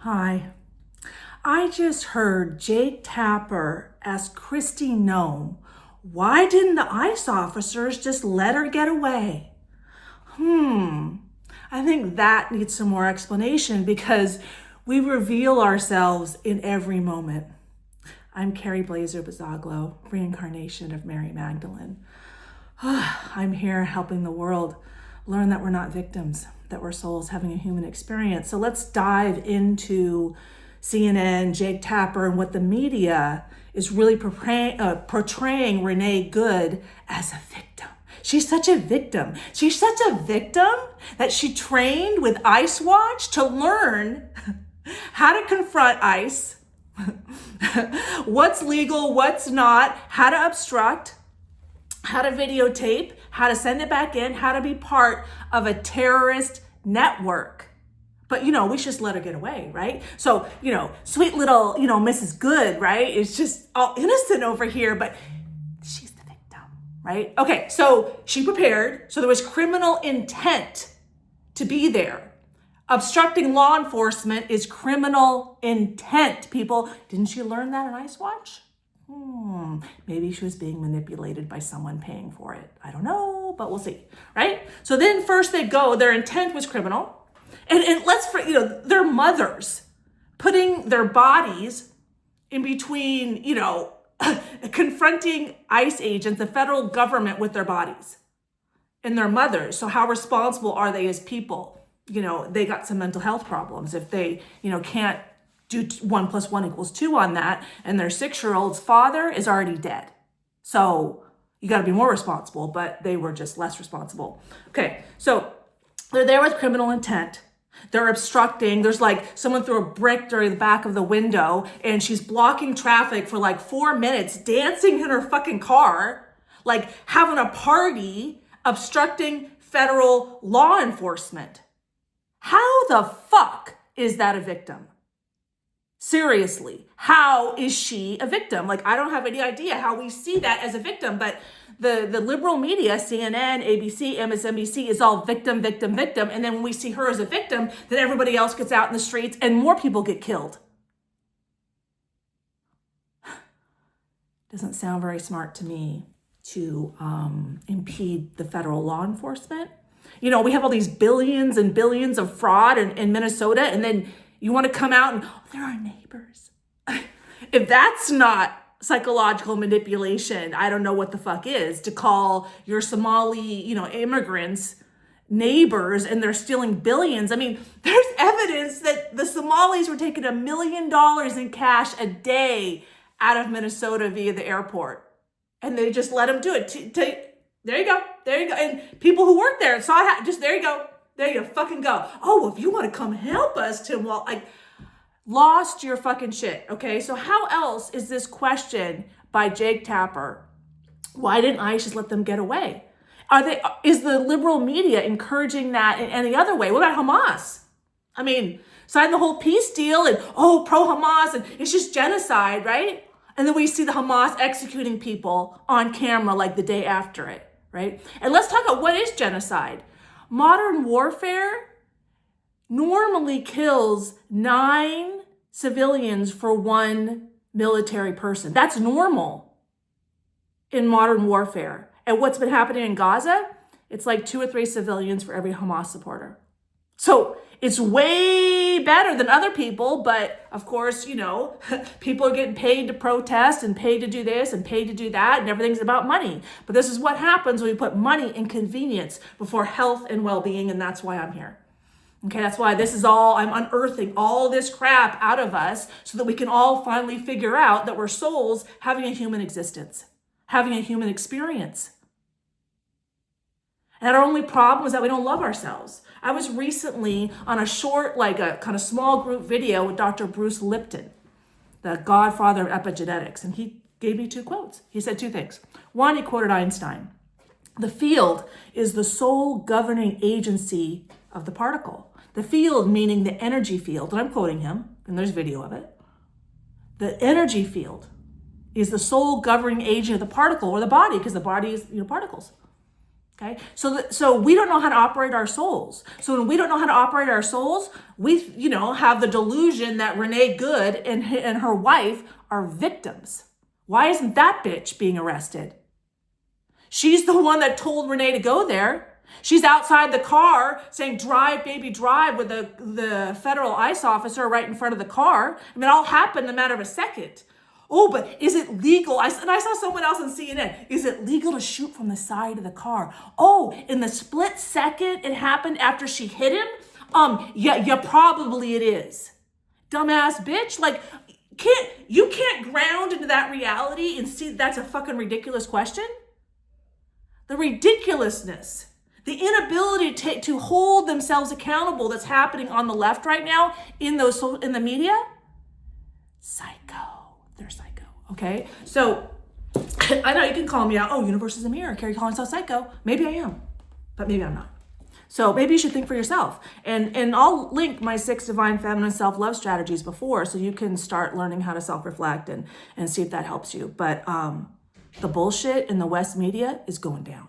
Hi. I just heard Jake Tapper ask Christy Nome, why didn't the ICE officers just let her get away? I think that needs some more explanation because we reveal ourselves in every moment. I'm Carrie Blazer Bazaglo, reincarnation of Mary Magdalene. I'm here helping the world learn that we're not victims, that we're souls having a human experience. So let's dive into CNN, Jake Tapper, and what the media is really portraying Renee Good as a victim. She's such a victim. She's such a victim that she trained with ICE Watch to learn how to confront ICE, what's legal, what's not, how to obstruct, how to videotape, how to send it back in, how to be part of a terrorist network. But, we should just let her get away, right? So, sweet little, Mrs. Good, right, is just all innocent over here, but she's the victim, right? Okay, so she prepared. So there was criminal intent to be there. Obstructing law enforcement is criminal intent, people. Didn't she learn that in ICE Watch? Maybe she was being manipulated by someone paying for it. I don't know, but we'll see, right? So then first they go, their intent was criminal. And their mothers putting their bodies in between, confronting ICE agents, the federal government with their bodies and their mothers. So how responsible are they as people? They got some mental health problems if they, can't do 1 + 1 = 2 on that, and their 6-year-old's father is already dead. So you got to be more responsible, but they were just less responsible. Okay, so they're there with criminal intent. They're obstructing. There's someone threw a brick during the back of the window, and she's blocking traffic for 4 minutes, dancing in her fucking car, having a party, obstructing federal law enforcement. How the fuck is that a victim? Seriously, how is she a victim? I don't have any idea how we see that as a victim, but the liberal media, CNN, ABC, MSNBC, is all victim, victim, victim. And then when we see her as a victim, then everybody else gets out in the streets and more people get killed. Doesn't sound very smart to me to impede the federal law enforcement. We have all these billions and billions of fraud in Minnesota, and then you want to come out and, they're our neighbors. If that's not psychological manipulation, I don't know what the fuck is, to call your Somali, immigrants neighbors and they're stealing billions. I mean, there's evidence that the Somalis were taking $1 million in cash a day out of Minnesota via the airport. And they just let them do it. There you go. There you go. And people who work there saw it. Just there you go. There you fucking go. Oh, well, if you want to come help us, Tim, well, lost your fucking shit. Okay. So how else is this question by Jake Tapper? Why didn't ICE just let them get away? Is the liberal media encouraging that in any other way? What about Hamas? I mean, sign the whole peace deal and, pro-Hamas, and it's just genocide, right? And then we see the Hamas executing people on camera the day after it, right? And let's talk about what is genocide. Modern warfare normally kills 9 civilians for 1 military person. That's normal in modern warfare. And what's been happening in Gaza, it's 2 or 3 civilians for every Hamas supporter. So it's way better than other people, but of course, people are getting paid to protest and paid to do this and paid to do that, and everything's about money. But this is what happens when we put money and convenience before health and well-being, and that's why I'm here. Okay, that's why I'm unearthing all this crap out of us so that we can all finally figure out that we're souls having a human existence, having a human experience. And our only problem is that we don't love ourselves. I was recently on a short, a kind of small group video with Dr. Bruce Lipton, the godfather of epigenetics. And he gave me 2 quotes. He said 2 things. One, he quoted Einstein. The field is the sole governing agency of the particle. The field meaning the energy field. And I'm quoting him, and there's video of it. The energy field is the sole governing agent of the particle or the body, because the body is, particles. Okay, so we don't know how to operate our souls. So when we don't know how to operate our souls, we have the delusion that Renee Good and her wife are victims. Why isn't that bitch being arrested? She's the one that told Renee to go there. She's outside the car saying, "Drive, baby, drive," with the federal ICE officer right in front of the car. I mean, it all happened in a matter of a second. Oh, but is it legal? I saw someone else on CNN. Is it legal to shoot from the side of the car? Oh, in the split second it happened after she hit him? Yeah, probably it is. Dumbass bitch. Like, you can't ground into that reality and see that's a fucking ridiculous question? The ridiculousness, the inability to hold themselves accountable that's happening on the left right now in the media. Psycho. They're psycho. Okay. So I know you can call me out. Oh, universe is a mirror. Carrie calling herself psycho. Maybe I am, but maybe I'm not. So maybe you should think for yourself. And I'll link my 6 divine feminine self-love strategies before, so you can start learning how to self-reflect and see if that helps you. But the bullshit in the West media is going down.